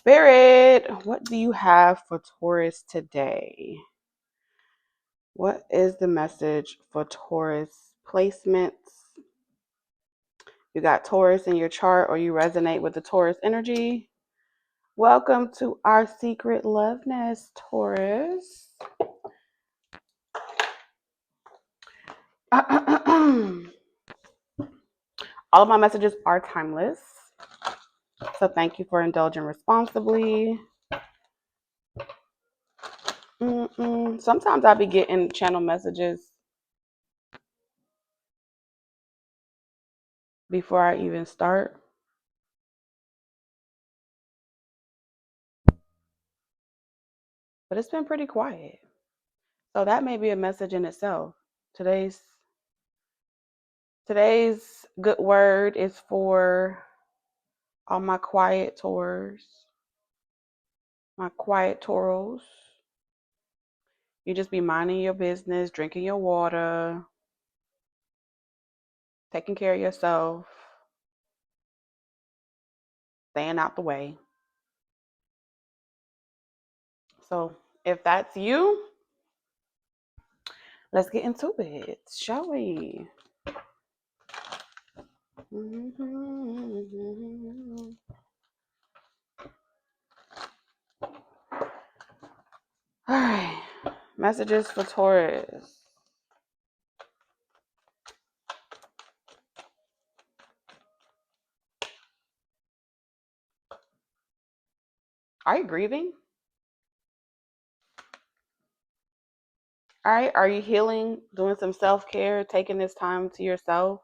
Spirit, what do you have for Taurus today? What is the message for Taurus placements? You got Taurus in your chart or you resonate with the Taurus energy. Welcome to our secret love nest, Taurus. All of my messages are timeless. So thank you for indulging responsibly. Sometimes I be getting channel messages before I even start. But it's been pretty quiet. So that may be a message in itself. Today's good word is for all my quiet Taurus, my quiet Tauros. You just be minding your business, drinking your water, taking care of yourself, staying out the way. So if that's you, let's get into it, shall we? All right, messages for Taurus. Are you grieving? All right, are you healing, doing some self-care, taking this time to yourself?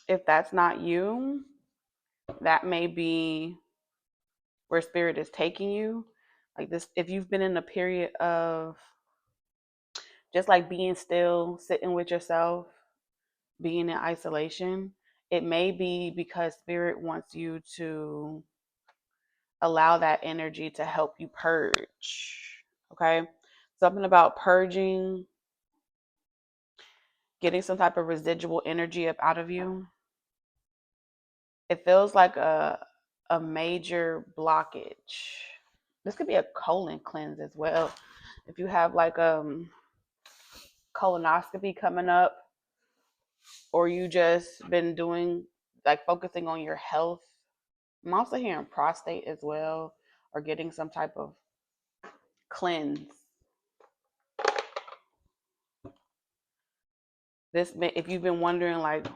If that's not you, that may be where spirit is taking you. Like this, if you've been in a period of just like being still, sitting with yourself, being in isolation, it may be because spirit wants you to allow that energy to help you purge. Okay? Something about purging, getting some type of residual energy up out of you. It feels like a major blockage. This could be a colon cleanse as well. If you have like colonoscopy coming up, or you just been doing like focusing on your health. I'm also hearing prostate as well, or getting some type of cleanse. This, if you've been wondering, like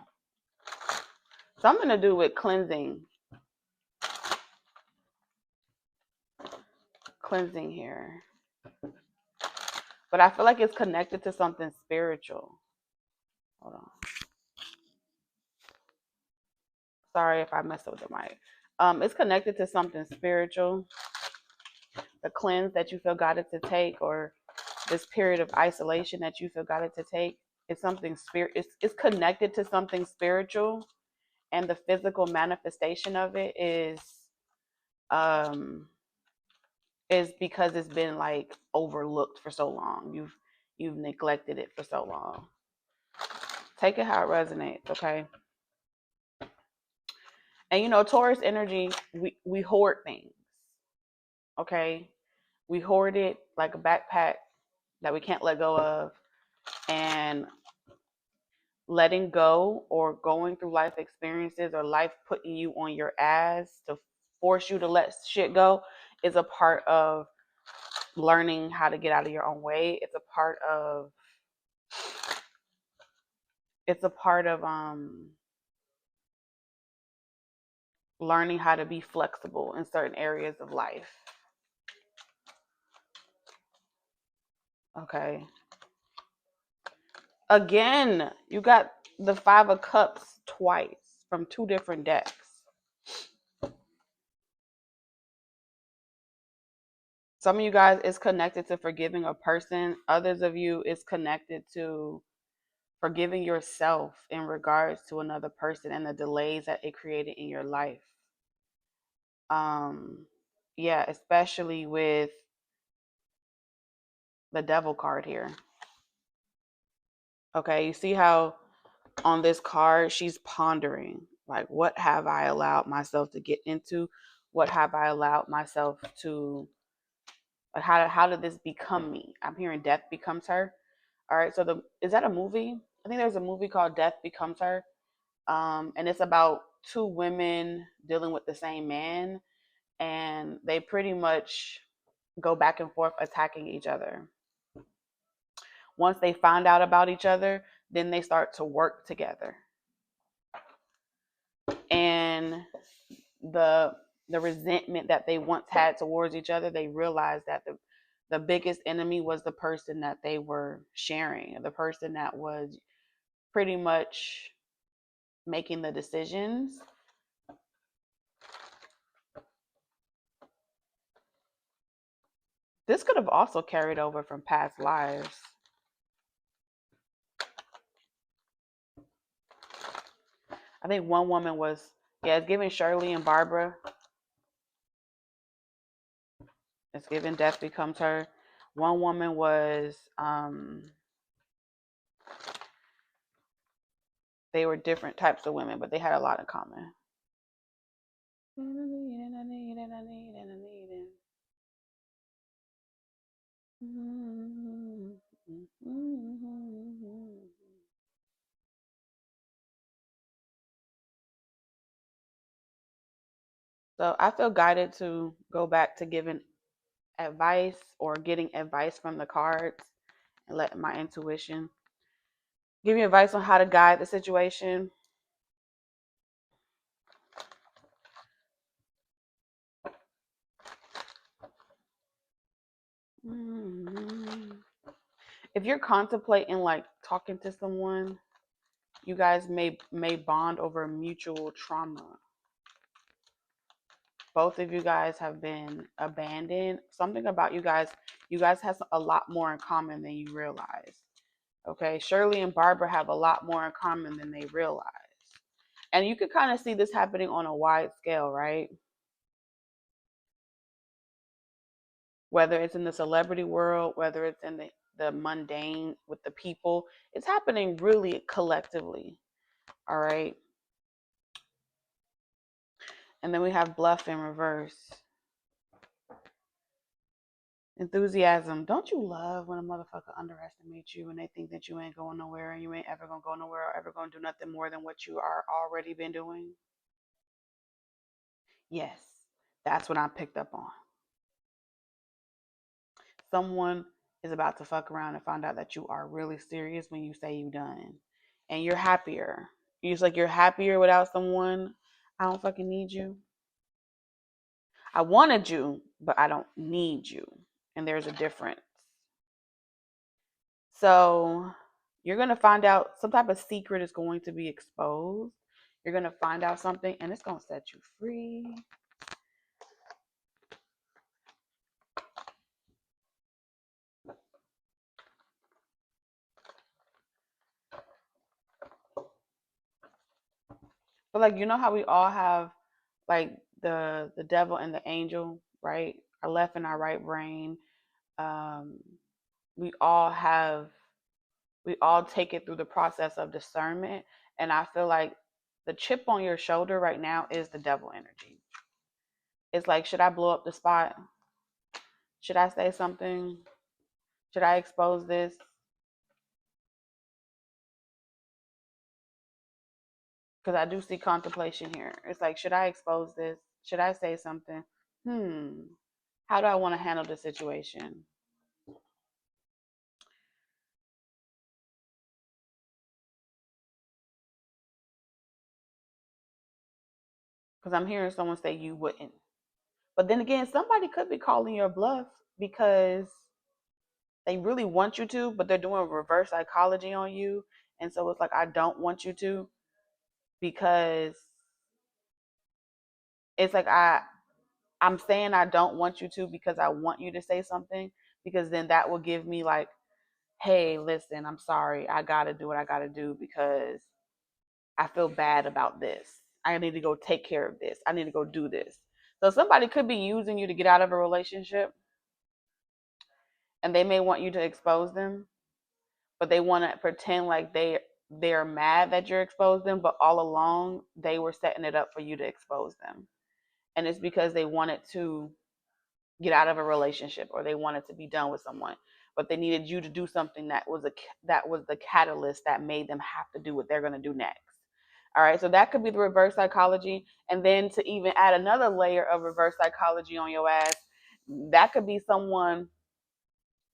something to do with cleansing here. But I feel like it's connected to something spiritual. Hold on. Sorry if I messed up with the mic. It's connected to something spiritual. The cleanse that you feel guided to take, or this period of isolation that you feel guided to take, it's something it's connected to something spiritual, and the physical manifestation of it is because it's been like overlooked for so long. You've neglected it for so long. Take it how it resonates, okay? And you know, Taurus energy, we hoard things. Okay? We hoard it like a backpack that we can't let go of. And letting go, or going through life experiences, or life putting you on your ass to force you to let shit go, is a part of learning how to get out of your own way. It's a part of learning how to be flexible in certain areas of life. Okay. Again, you got the Five of Cups twice from two different decks. Some of you guys is connected to forgiving a person. Others of you is connected to forgiving yourself in regards to another person and the delays that it created in your life. Yeah, especially with the Devil card here. Okay, you see how on this card she's pondering. Like, what have I allowed myself to get into? What have I allowed myself to, like, how did this become me? I'm hearing death becomes her. All right, so is that a movie? I think there's a movie called Death Becomes Her. And it's about two women dealing with the same man, and they pretty much go back and forth attacking each other. Once they find out about each other, then they start to work together. And the resentment that they once had towards each other, they realized that the biggest enemy was the person that they were sharing, the person that was pretty much making the decisions. This could have also carried over from past lives. I think one woman was, yeah, it's giving Shirley and Barbara. It's giving Death Becomes Her. One woman was, they were different types of women, but they had a lot in common. So I feel guided to go back to giving advice or getting advice from the cards and letting my intuition give you advice on how to guide the situation. If you're contemplating like talking to someone, you guys may bond over mutual trauma. Both of you guys have been abandoned. Something about you guys have a lot more in common than you realize. Okay, Shirley and Barbara have a lot more in common than they realize. And you could kind of see this happening on a wide scale, right? Whether it's in the celebrity world, whether it's in the mundane with the people, it's happening really collectively. All right. And then we have bluff in reverse. Enthusiasm. Don't you love when a motherfucker underestimates you and they think that you ain't going nowhere and you ain't ever gonna go nowhere or ever gonna do nothing more than what you are already been doing? Yes, that's what I picked up on. Someone is about to fuck around and find out that you are really serious when you say you done. And you're happier. It's like you're happier without someone. I don't fucking need you. I wanted you, but I don't need you. And there's a difference. So you're going to find out some type of secret is going to be exposed. You're going to find out something and it's going to set you free. But like, you know how we all have like the devil and the angel, right? Our left and our right brain. Um, we all take it through the process of discernment. And I feel like the chip on your shoulder right now is the devil energy. It's like, should I blow up the spot? Should I say something? Should I expose this? Because I do see contemplation here. It's like, should I expose this? Should I say something? How do I want to handle the situation? Because I'm hearing someone say you wouldn't. But then again, somebody could be calling your bluff because they really want you to, but they're doing reverse psychology on you. And so it's like, I don't want you to because it's like I'm saying I don't want you to because I want you to say something, because then that will give me like, hey, listen, I'm sorry. I got to do what I got to do because I feel bad about this. I need to go take care of this. I need to go do this. So somebody could be using you to get out of a relationship and they may want you to expose them, but they want to pretend like they're mad that you're exposed them, but all along they were setting it up for you to expose them. And it's because they wanted to get out of a relationship or they wanted to be done with someone, but they needed you to do something that was the catalyst that made them have to do what they're going to do next. All right, so that could be the reverse psychology. And then to even add another layer of reverse psychology on your ass, that could be someone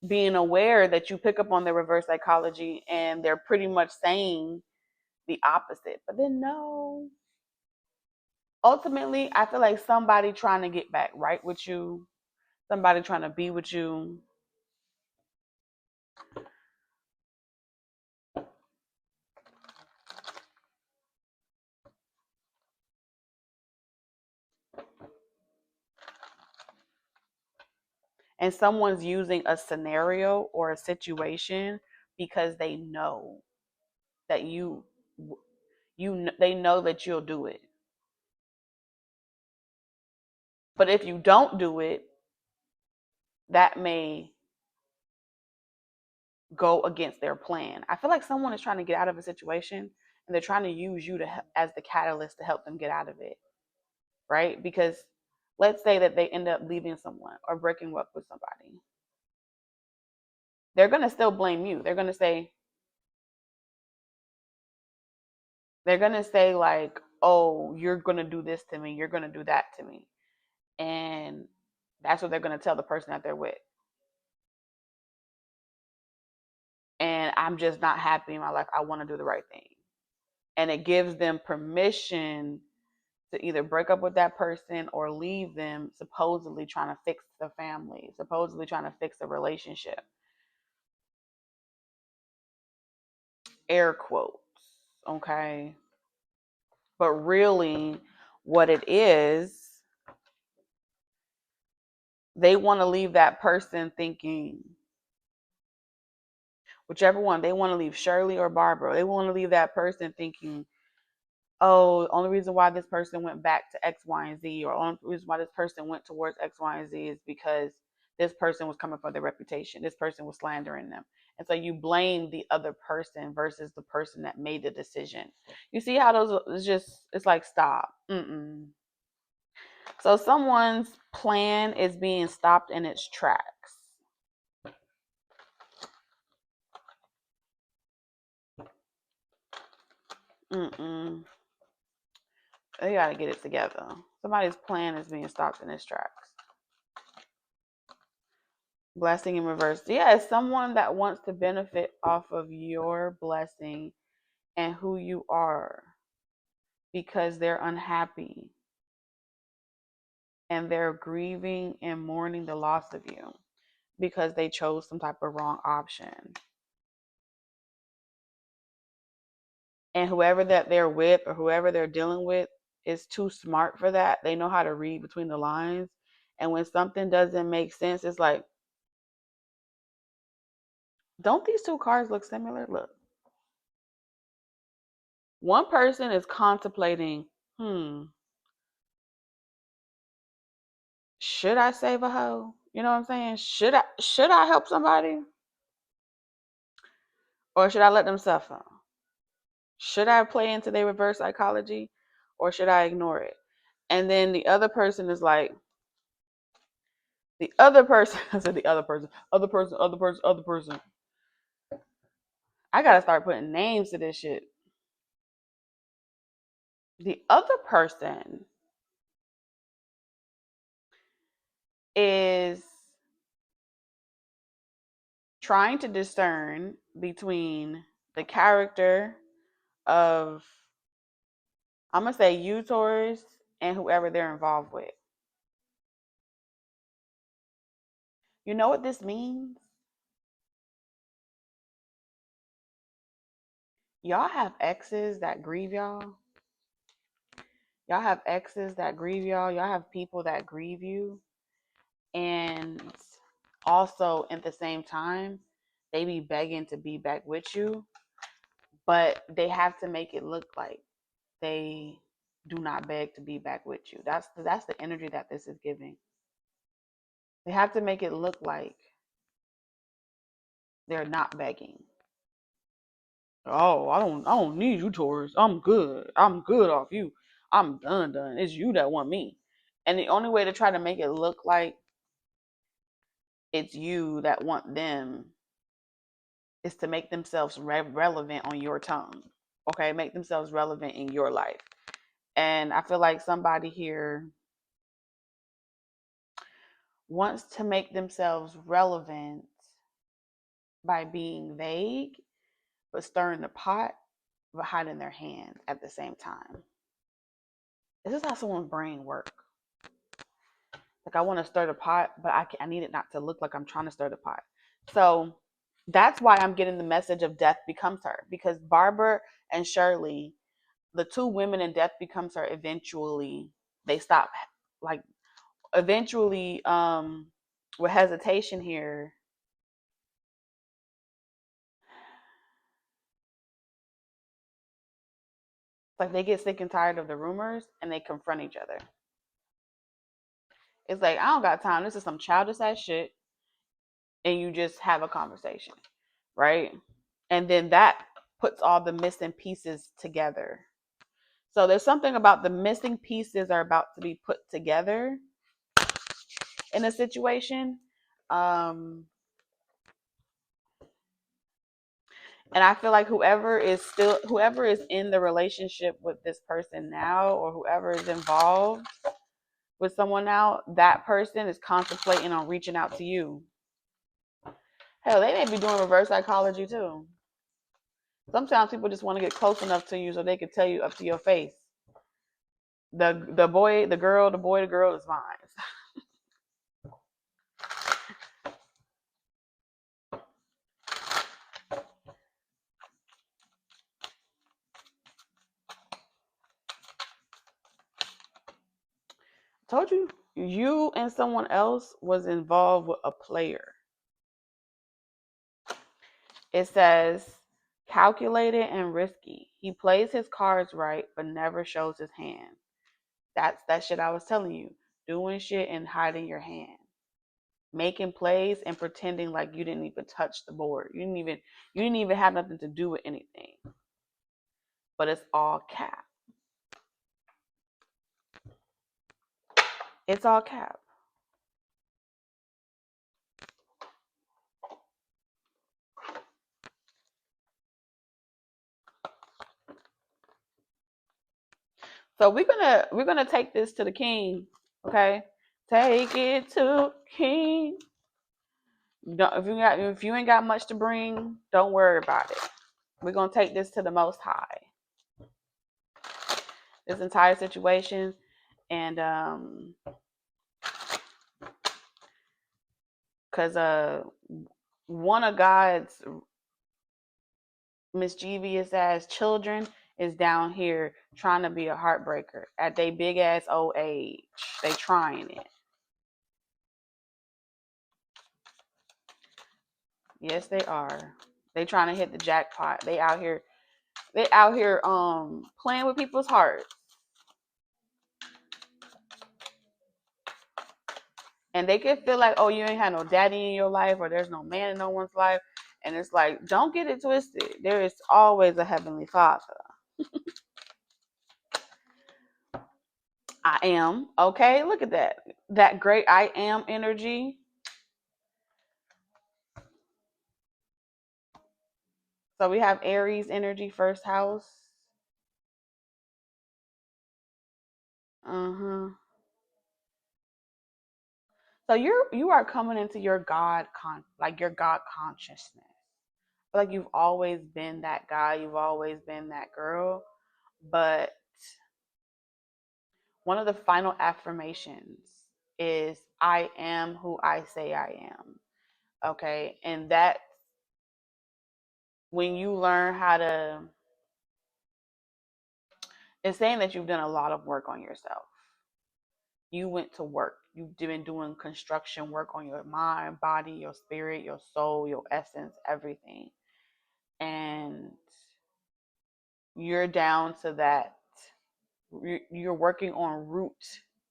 being aware that you pick up on their reverse psychology and they're pretty much saying the opposite. But then, no. Ultimately, I feel like somebody trying to get back right with you, somebody trying to be with you. And someone's using a scenario or a situation because they know that they know that you'll do it. But if you don't do it, that may go against their plan. I feel like someone is trying to get out of a situation and they're trying to use you as the catalyst to help them get out of it, right? Because let's say that they end up leaving someone or breaking up with somebody. They're going to still blame you. They're going to say like, "Oh, you're going to do this to me. You're going to do that to me." And that's what they're going to tell the person that they're with. And I'm just not happy in my life. I want to do the right thing. And it gives them permission to either break up with that person or leave them, supposedly trying to fix the family, supposedly trying to fix the relationship. Air quotes. Okay. But really, what it is, they want to leave that person thinking, whichever one, they want to leave Shirley or Barbara. They want to leave that person thinking, oh, the only reason why this person went back to X, Y, and Z, or the only reason why this person went towards X, Y, and Z is because this person was coming for their reputation. This person was slandering them. And so you blame the other person versus the person that made the decision. You see how those, it's like, stop. Mm-mm. So someone's plan is being stopped in its tracks. Mm-mm. They got to get it together. Somebody's plan is being stopped in its tracks. Blessing in reverse. Yeah, it's someone that wants to benefit off of your blessing and who you are because they're unhappy and they're grieving and mourning the loss of you because they chose some type of wrong option. And whoever that they're with or whoever they're dealing with is too smart for that. They know how to read between the lines. And when something doesn't make sense, it's like, don't these two cards look similar? Look. One person is contemplating, should I save a hoe? You know what I'm saying? Should I help somebody? Or should I let them suffer? Should I play into their reverse psychology or should I ignore it? And then the other person is like, the other person, I said the other person, other person, other person, other person. I gotta start putting names to this shit. The other person is trying to discern between the character of, I'm gonna say you, Taurus, and whoever they're involved with. You know what this means? Y'all have exes that grieve y'all. Y'all have exes that grieve y'all. Y'all have people that grieve you. And also at the same time, they be begging to be back with you, but they have to make it look like they do not beg to be back with you. That's the energy that this is giving. They have to make it look like they're not begging. Oh, I don't need you, Taurus. I'm good. I'm good off you. I'm done. It's you that want me. And the only way to try to make it look like it's you that want them is to make themselves relevant on your tongue. Okay, make themselves relevant in your life. And I feel like somebody here wants to make themselves relevant by being vague, but stirring the pot, but hiding their hand at the same time. This is how someone's brain works. Like I want to stir the pot, but I need it not to look like I'm trying to stir the pot. So that's why I'm getting the message of death becomes her, because Barbara and Shirley, the two women in Death Becomes Her, eventually they stop, like eventually with hesitation here, like they get sick and tired of the rumors and they confront each other. It's like, I don't got time, this is some childish ass shit, and you just have a conversation, right? And then that puts all the missing pieces together. So there's something about the missing pieces are about to be put together in a situation. Um, and I feel like whoever is in the relationship with this person now, or whoever is involved with someone now, that person is contemplating on reaching out to you. Hell, they may be doing reverse psychology too. Sometimes people just want to get close enough to you so they can tell you up to your face, the boy, the girl, the boy, the girl is mine. Told you, you and someone else was involved with a player. It says calculated and risky. He plays his cards right, but never shows his hand. That's that shit I was telling you. Doing shit and hiding your hand. Making plays and pretending like you didn't even touch the board. You didn't even have nothing to do with anything. But it's all cap. It's all cap. So we're gonna take this to the king, okay? Take it to king. If you ain't got much to bring, don't worry about it. We're gonna take this to the Most High. This entire situation, and because one of God's mischievous ass children is down here trying to be a heartbreaker at they big ass old age. They trying it. Yes, they are. They trying to hit the jackpot. They out here. They out here playing with people's hearts. And they can feel like, oh, you ain't had no daddy in your life, or there's no man in no one's life. And it's like, don't get it twisted. There is always a heavenly Father. I am. Okay, look at that. That great I am energy. So we have Aries energy, first house. Uh-huh. So you are coming into your like your God consciousness. Like you've always been that guy, you've always been that girl, but one of the final affirmations is I am who I say I am. Okay? And that when you learn how to, it's saying that you've done a lot of work on yourself. You went to work. You've been doing construction work on your mind, body, your spirit, your soul, your essence, everything. And you're down to that. You're working on root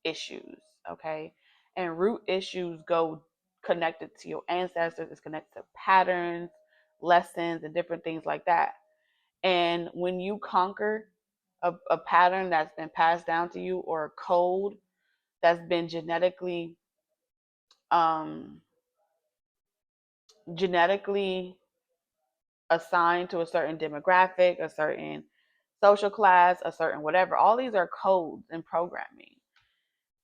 issues, okay? And root issues go connected to your ancestors, it's connected to patterns, lessons, and different things like that. And when you conquer a pattern that's been passed down to you, or a code that's been um, genetically assigned to a certain demographic, a certain social class, a certain whatever, all these are codes and programming.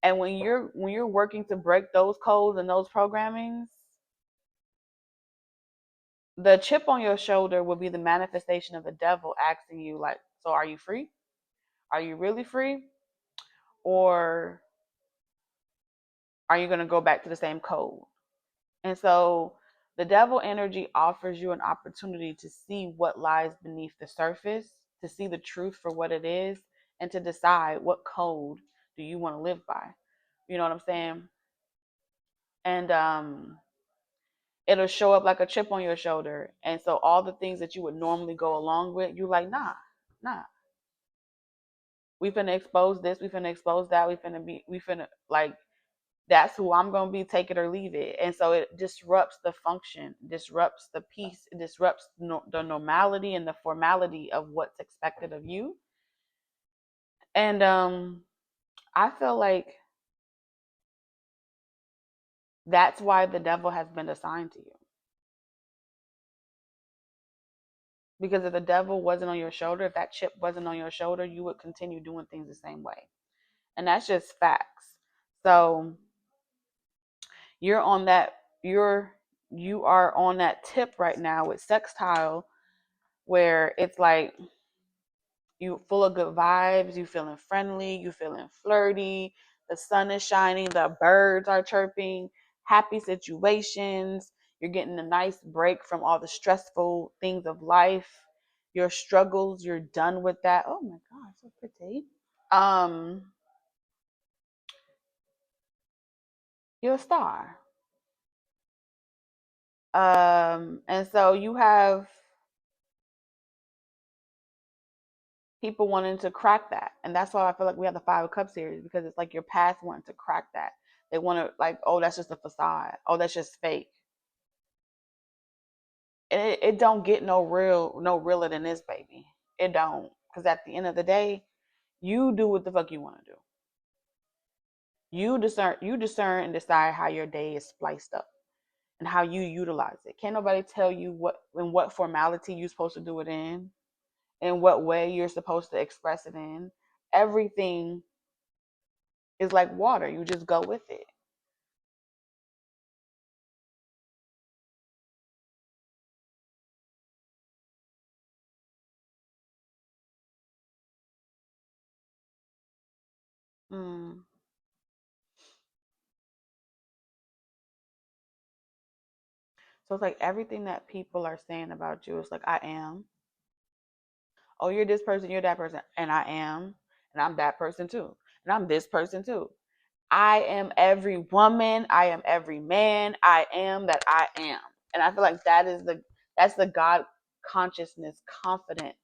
And when you're working to break those codes and those programmings, the chip on your shoulder will be the manifestation of the devil asking you, like, so are you free? Are you really free? Or are you going to go back to the same code? And so the devil energy offers you an opportunity to see what lies beneath the surface, to see the truth for what it is, and to decide what code do you want to live by. You know what I'm saying? And it'll show up like a chip on your shoulder. And so all the things that you would normally go along with, you like, nah. We finna expose this, we finna expose that, we finna like, that's who I'm gonna be, take it or leave it. And so it disrupts the function, disrupts the peace, it disrupts the normality and the formality of what's expected of you. And I feel like that's why the devil has been assigned to you. Because if the devil wasn't on your shoulder, if that chip wasn't on your shoulder, you would continue doing things the same way. And that's just facts. So you're on that, you are on that tip right now with sextile, where it's like you full of good vibes, you feeling friendly, you feeling flirty, the sun is shining, the birds are chirping, happy situations, you're getting a nice break from all the stressful things of life, your struggles, you're done with that. Oh my god, so pretty. um you're a star. And so you have people wanting to crack that. And that's why I feel like we have the Five of Cups series, because it's like your past wanting to crack that. They want to, like, oh, that's just a facade. Oh, that's just fake. And it don't get no realer than this, baby. It don't. Because at the end of the day, you do what the fuck you want to do. You discern and decide how your day is spliced up and how you utilize it. Can't nobody tell you what formality you're supposed to do it in what way you're supposed to express it in. Everything is like water. You just go with it. Mm. So it's like everything that people are saying about you, it's like, I am. Oh, you're this person, you're that person. And I am. And I'm that person too. And I'm this person too. I am every woman. I am every man. I am that I am. And I feel like that's the God consciousness confidence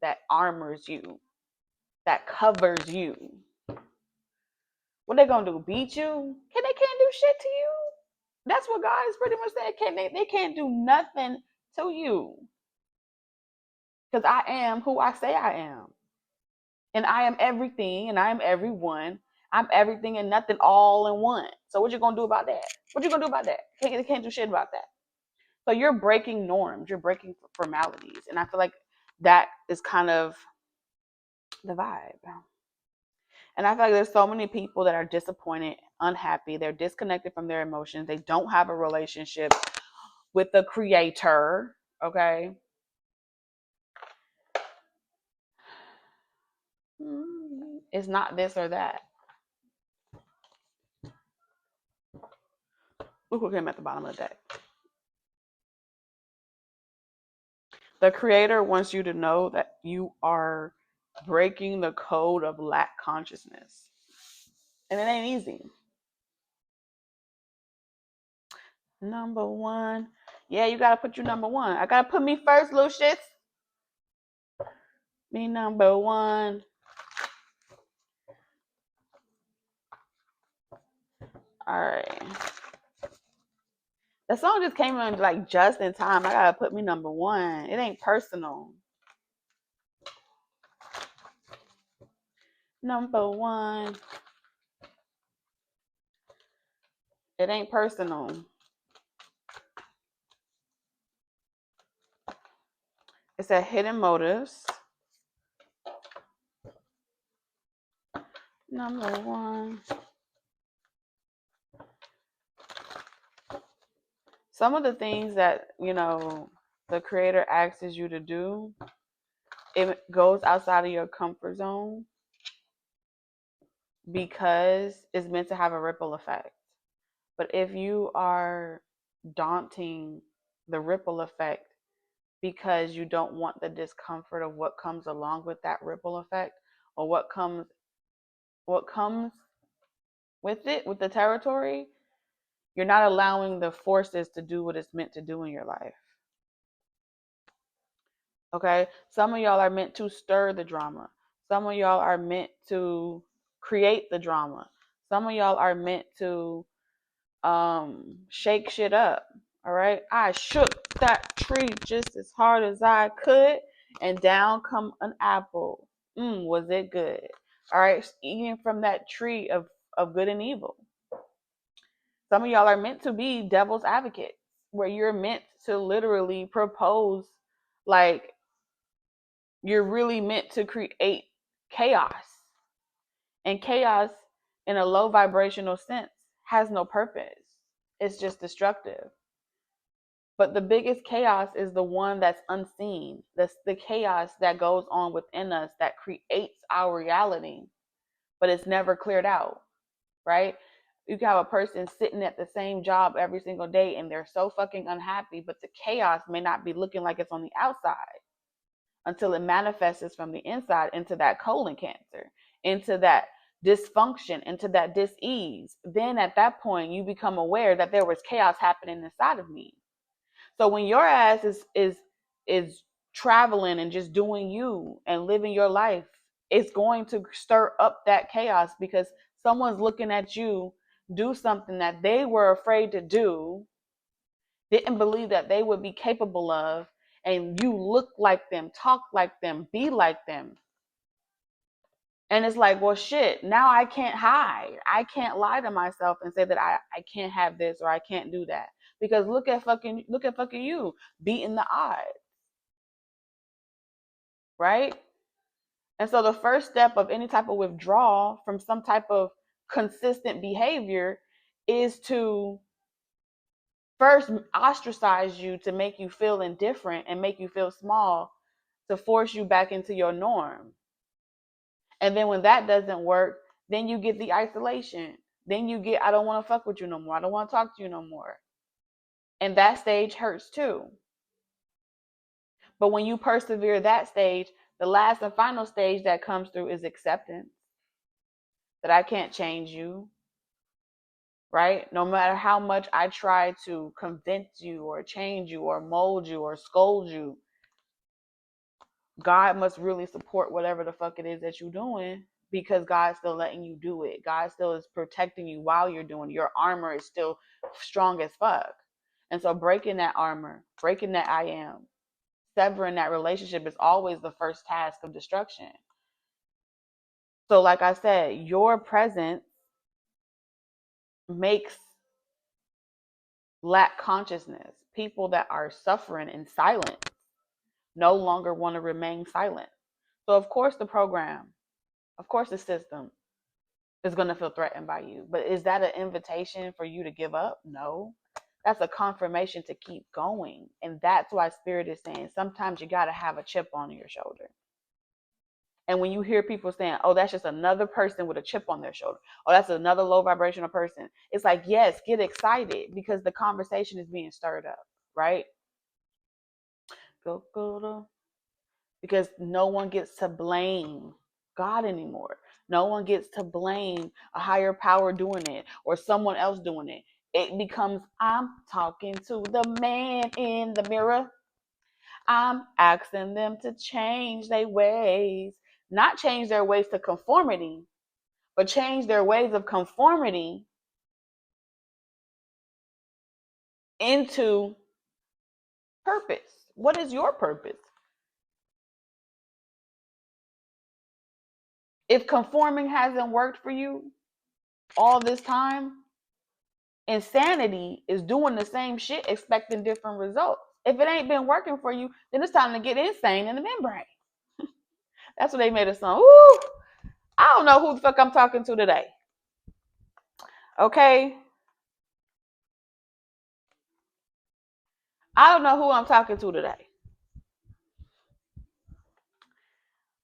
that armors you, that covers you. What they gonna do? Beat you? They can't do shit to you. That's what God is pretty much saying. They can't do nothing to you. Because I am who I say I am. And I am everything and I am everyone. I'm everything and nothing all in one. So what you gonna do about that? What you gonna do about that? They can't do shit about that. So you're breaking norms, you're breaking formalities. And I feel like that is kind of the vibe. And I feel like there's so many people that are disappointed, unhappy, they're disconnected from their emotions, they don't have a relationship with the creator. Okay. It's not this or that. Look who came at the bottom of the deck. The creator wants you to know that you are breaking the code of lack consciousness. And it ain't easy. Number one. Yeah, you gotta put you number one. I gotta put me first, little shits. Me number one. Alright. The song just came in like just in time. I gotta put me number one. It ain't personal. Number one, it ain't personal. It's a hidden motives. Number one. Some of the things that, the creator asks you to do, it goes outside of your comfort zone because it's meant to have a ripple effect. But if you are daunting the ripple effect because you don't want the discomfort of what comes along with that ripple effect, or what comes with it, with the territory, you're not allowing the forces to do what it's meant to do in your life. Okay? Some of y'all are meant to stir the drama. Some of y'all are meant to create the drama. Some of y'all are meant to shake shit up. All right? I shook that tree just as hard as I could, and down come an apple. Was it good? All right? Eating from that tree of good and evil. Some of y'all are meant to be devil's advocates, where you're meant to literally propose, like, you're really meant to create chaos. And chaos, in a low vibrational sense, has no purpose. It's just destructive. But the biggest chaos is the one that's unseen. That's the chaos that goes on within us that creates our reality, but it's never cleared out, right? You can have a person sitting at the same job every single day and they're so fucking unhappy, but the chaos may not be looking like it's on the outside until it manifests from the inside into that colon cancer, into that dysfunction, into that dis-ease. Then at that point, you become aware that there was chaos happening inside of me. So when your ass is traveling and just doing you and living your life, it's going to stir up that chaos because someone's looking at you do something that they were afraid to do, didn't believe that they would be capable of, and you look like them, talk like them, be like them. And it's like, well, shit, now I can't hide. I can't lie to myself and say that I can't have this or I can't do that. Because look at fucking you beating the odds. Right? And so the first step of any type of withdrawal from some type of consistent behavior is to first ostracize you, to make you feel indifferent and make you feel small, to force you back into your norm. And then when that doesn't work, then you get the isolation. Then you get, I don't want to fuck with you no more. I don't want to talk to you no more. And that stage hurts too. But when you persevere that stage, the last and final stage that comes through is acceptance. That I can't change you, right? No matter how much I try to convince you or change you or mold you or scold you, God must really support whatever the fuck it is that you're doing, because God's still letting you do it. God still is protecting you while you're doing it. Your armor is still strong as fuck. And so breaking that armor, breaking that I am, severing that relationship is always the first task of destruction. So like I said, your presence makes lack consciousness. People that are suffering in silence no longer want to remain silent. So of course the program, of course the system is going to feel threatened by you. But is that an invitation for you to give up? No. That's a confirmation to keep going. And that's why Spirit is saying sometimes you got to have a chip on your shoulder. And when you hear people saying, oh, that's just another person with a chip on their shoulder, oh, that's another low vibrational person, it's like, yes, get excited because the conversation is being stirred up, right? Because no one gets to blame God anymore. No one gets to blame a higher power doing it or someone else doing it. It becomes, I'm talking to the man in the mirror. I'm asking them to change their ways. Not change their ways to conformity, but change their ways of conformity into purpose. What is your purpose? If conforming hasn't worked for you all this time, insanity is doing the same shit, expecting different results. If it ain't been working for you, then it's time to get insane in the membrane. That's what they made a song. Woo! I don't know who the fuck I'm talking to today. Okay? I don't know who I'm talking to today.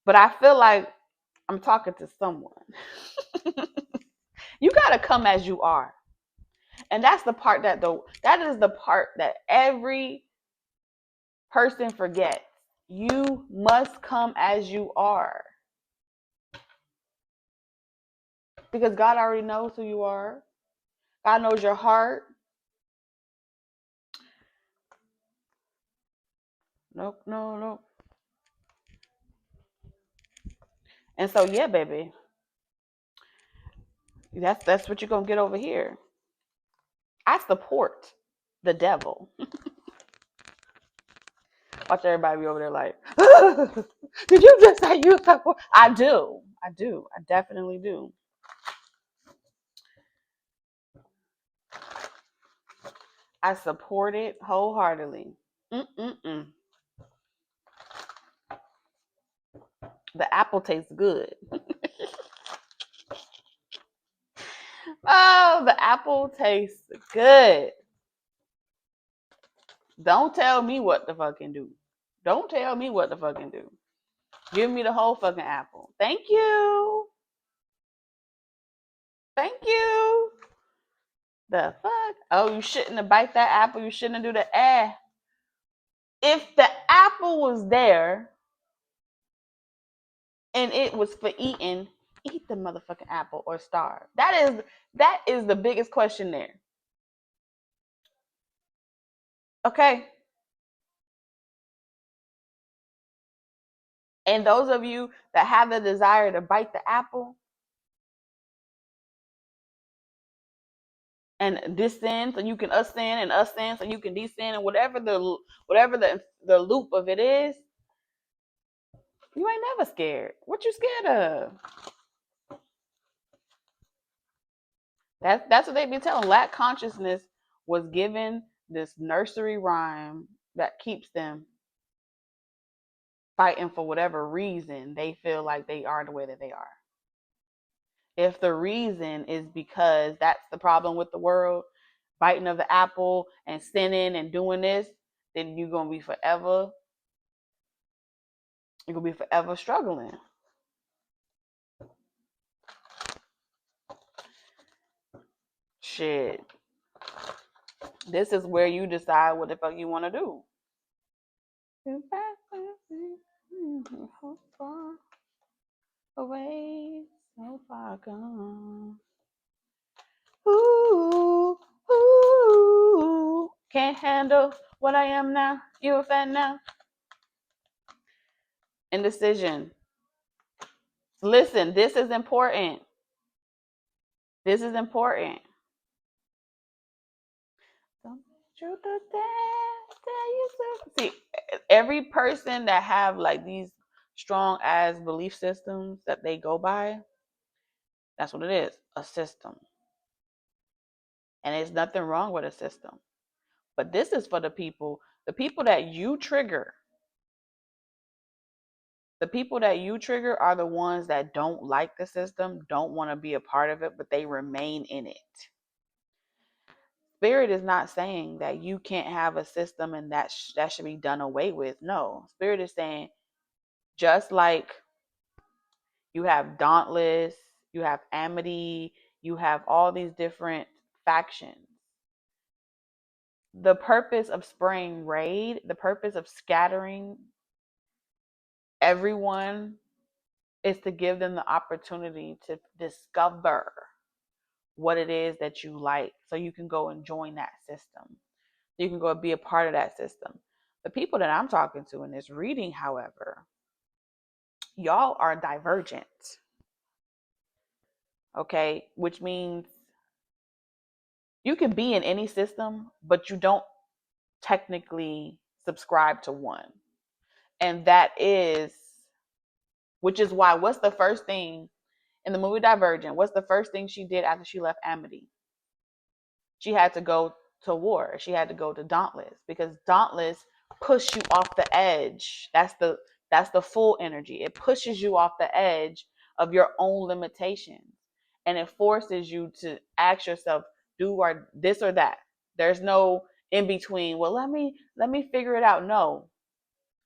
But I feel like I'm talking to someone. You gotta come as you are. And that's the part that is the part that every person forgets. You must come as you are. Because God already knows who you are. God knows your heart. Nope, no, nope. And so yeah, baby. That's what you're gonna get over here. I support the devil. Watch everybody be over there like, did you just say you support? I do. I do. I definitely do. I support it wholeheartedly. Mm-mm-mm. The apple tastes good. Oh, the apple tastes good. Don't tell me what to fucking do. Don't tell me what to fucking do. Give me the whole fucking apple. Thank you. Thank you. The fuck? Oh, you shouldn't have bite that apple. You shouldn't have do the. If the apple was there and it was for eating, eat the motherfucking apple or starve. That is the biggest question there. Okay. And those of you that have the desire to bite the apple and descend so you can ascend and ascend so you can descend and whatever the loop of it is, you ain't never scared. What you scared of? That's what they be telling. Lack consciousness was given this nursery rhyme that keeps them fighting for whatever reason they feel like they are the way that they are. If the reason is because that's the problem with the world, biting of the apple and sinning and doing this, then you're gonna be forever struggling. Shit. This is where you decide what the fuck you want to do. So far away, so far gone. Ooh, ooh, can't handle what I am now. You a fan now? Indecision. Listen, this is important. This is important. See, every person that have like these strong ass belief systems that they go by, that's what it is, a system. And there's nothing wrong with a system. But this is for the people that you trigger. The people that you trigger are the ones that don't like the system, don't want to be a part of it, but they remain in it. Spirit is not saying that you can't have a system and that should be done away with. No, Spirit is saying just like you have Dauntless, you have Amity, you have all these different factions. The purpose of spraying raid, the purpose of scattering everyone is to give them the opportunity to discover what it is that you like so you can go and join that system. You can go be a part of that system. The people that I'm talking to in this reading, however, y'all are divergent. Okay? Which means you can be in any system, but you don't technically subscribe to one. And that is, which is why, what's the first thing In the movie Divergent, what's the first thing she did after she left Amity? She had to go to war. She had to go to Dauntless, because Dauntless push you off the edge. That's the full energy. It pushes you off the edge of your own limitations, and it forces you to ask yourself, do or this or that. There's no in between. Well, let me figure it out. No,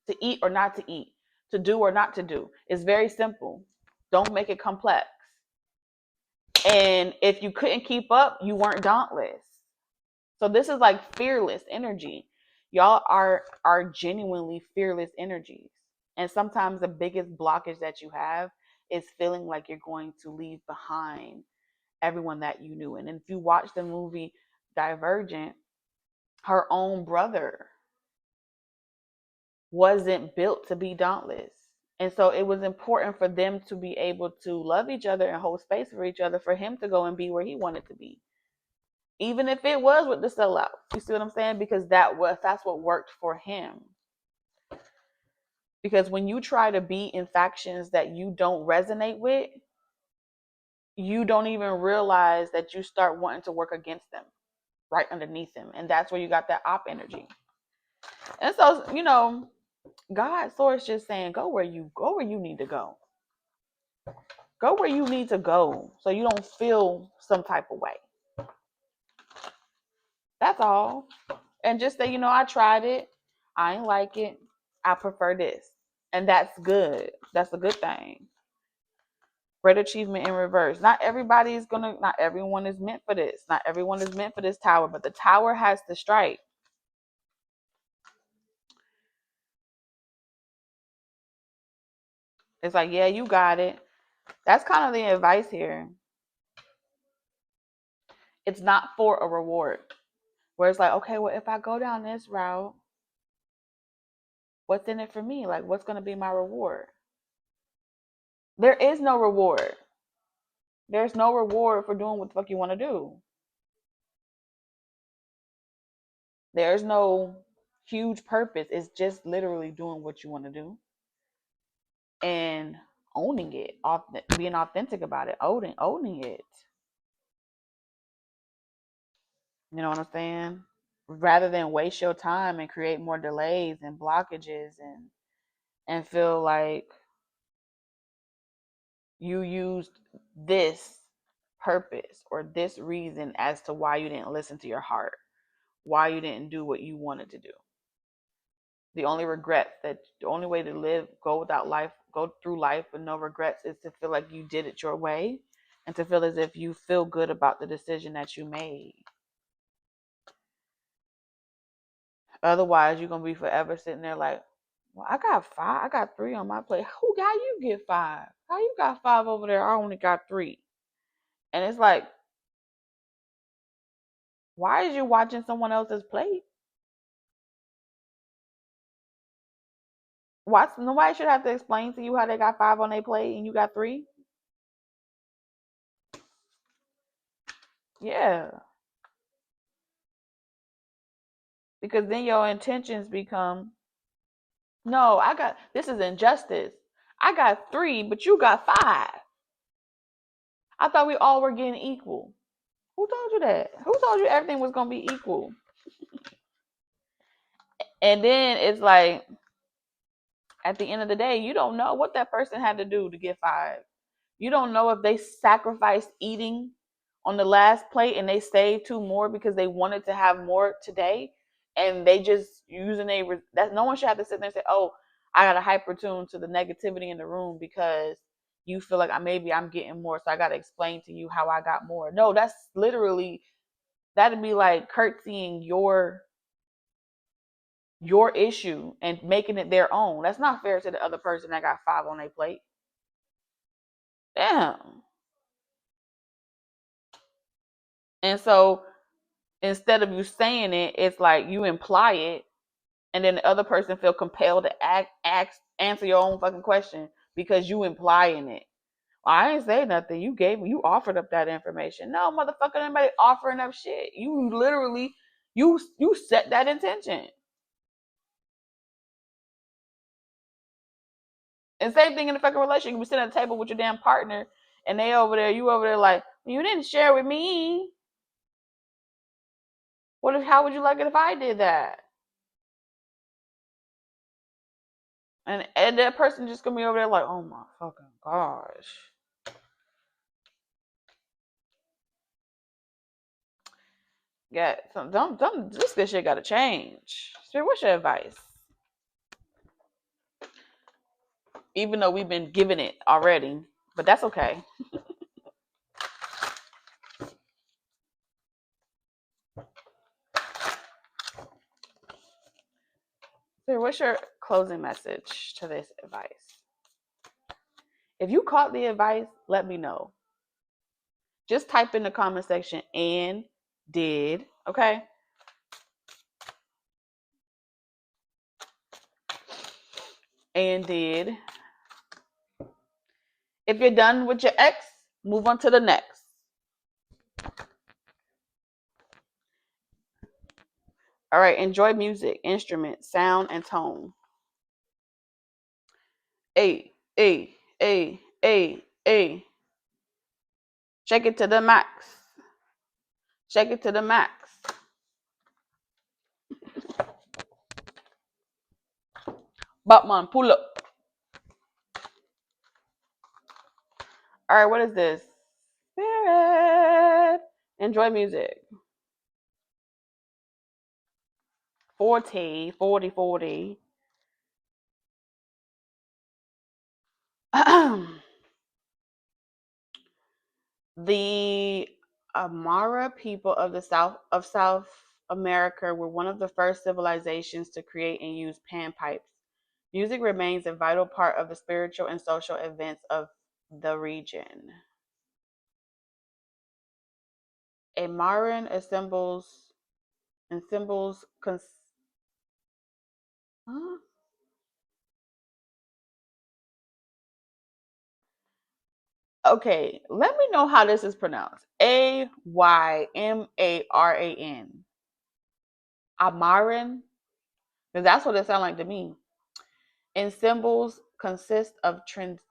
to eat or not to eat, to do or not to do. It's very simple. Don't make it complex. And if you couldn't keep up, you weren't dauntless. So this is like fearless energy. Y'all are genuinely fearless energies. And sometimes the biggest blockage that you have is feeling like you're going to leave behind everyone that you knew. And if you watch the movie Divergent, her own brother wasn't built to be dauntless. And so it was important for them to be able to love each other and hold space for each other, for him to go and be where he wanted to be. Even if it was with the sellout. You see what I'm saying? Because that's what worked for him. Because when you try to be in factions that you don't resonate with, you don't even realize that you start wanting to work against them, right underneath them. And that's where you got that op energy. And so, God source just saying, go where you need to go. Go where you need to go so you don't feel some type of way. That's all. And just say, I tried it. I ain't like it. I prefer this. And that's good. That's a good thing. Great achievement in reverse. Not everyone is meant for this. Not everyone is meant for this tower, but the tower has to strike. It's like, yeah, you got it. That's kind of the advice here. It's not for a reward. Where it's like, okay, well, if I go down this route, what's in it for me? Like, what's going to be my reward? There is no reward. There's no reward for doing what the fuck you want to do. There's no huge purpose. It's just literally doing what you want to do and owning it, being authentic about it, owning it. You know what I'm saying? Rather than waste your time and create more delays and blockages and feel like you used this purpose or this reason as to why you didn't listen to your heart, why you didn't do what you wanted to do. The only way to go through life with no regrets is to feel like you did it your way and to feel as if you feel good about the decision that you made. Otherwise, you're going to be forever sitting there like, well, I got 3 on my plate. How you get 5? How you got 5 over there? I only got 3. And it's like, why is you watching someone else's plate? Nobody should have to explain to you how they got 5 on their plate and you got 3. Yeah. Because then your intentions become, no, this is injustice. I got 3, but you got 5. I thought we all were getting equal. Who told you that? Who told you everything was going to be equal? And then it's like, at the end of the day, you don't know what that person had to do to get 5. You don't know if they sacrificed eating on the last plate and they saved 2 more because they wanted to have more today, and they just using that. No one should have to sit there and say, "Oh, I got to hyper tune to the negativity in the room because you feel like maybe I'm getting more, so I got to explain to you how I got more." No, that's literally, that'd be like curtsying your issue and making it their own. That's not fair to the other person that got 5 on their plate. Damn. And so instead of you saying it, it's like you imply it, and then the other person feel compelled to answer your own fucking question because you implying it. Well, I ain't say nothing. You offered up that information. No, motherfucker, anybody offering up shit. You literally, you set that intention. And same thing in the fucking relationship. You be sitting at the table with your damn partner And they over there, you over there like, you didn't share with me. How would you like it if I did that? And that person just gonna be over there like, oh my fucking gosh. Yeah, this good shit gotta change. Spirit, what's your advice? Even though we've been given it already, but that's okay. Spirit, what's your closing message to this advice? If you caught the advice, let me know. Just type in the comment section and did, okay? And did. If you're done with your ex, move on to the next. All right, enjoy music, instruments, sound, and tone. A, A, A, A, A. Shake it to the max. Shake it to the max. Batman, pull up. All right, what is this? Spirit. Enjoy music. 40, 40, 40. The Amara people of the South America were one of the first civilizations to create and use panpipes. Music remains a vital part of the spiritual and social events of the region. A Maran assembles and symbols. Huh? Okay, let me know how this is pronounced. Aymaran. Amaran? Because that's what it sounds like to me. And cymbals consist of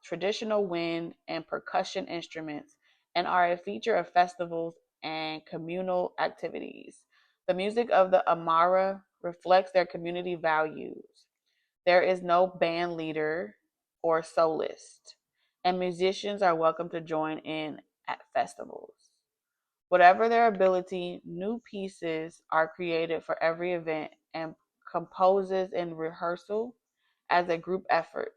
traditional wind and percussion instruments and are a feature of festivals and communal activities. The music of the Amara reflects their community values. There is no band leader or solist, and musicians are welcome to join in at festivals. Whatever their ability, new pieces are created for every event and composes in rehearsal as a group effort.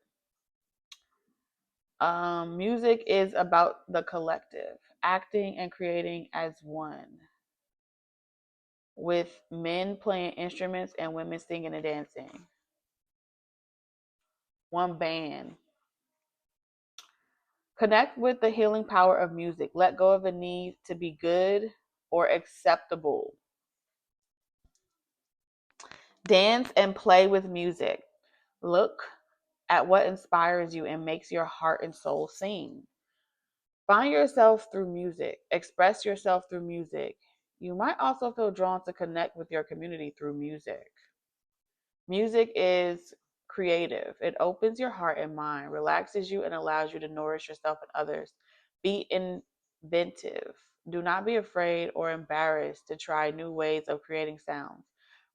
Music is about the collective, acting and creating as one, with men playing instruments and women singing and dancing. One band. Connect with the healing power of music. Let go of the need to be good or acceptable. Dance and play with music. Look at what inspires you and makes your heart and soul sing. Find yourself through music. Express yourself through music. You might also feel drawn to connect with your community through music. Music is creative. It opens your heart and mind, relaxes you, and allows you to nourish yourself and others. Be inventive. Do not be afraid or embarrassed to try new ways of creating sounds.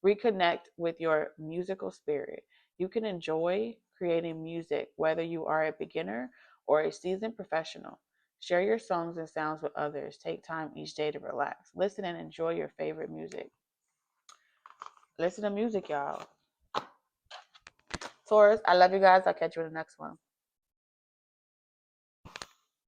Reconnect with your musical spirit. You can enjoy creating music whether you are a beginner or a seasoned professional. Share your songs and sounds with others. Take time each day to relax. Listen and enjoy your favorite music. Listen to music, y'all. Taurus, I love you guys. I'll catch you in the next one.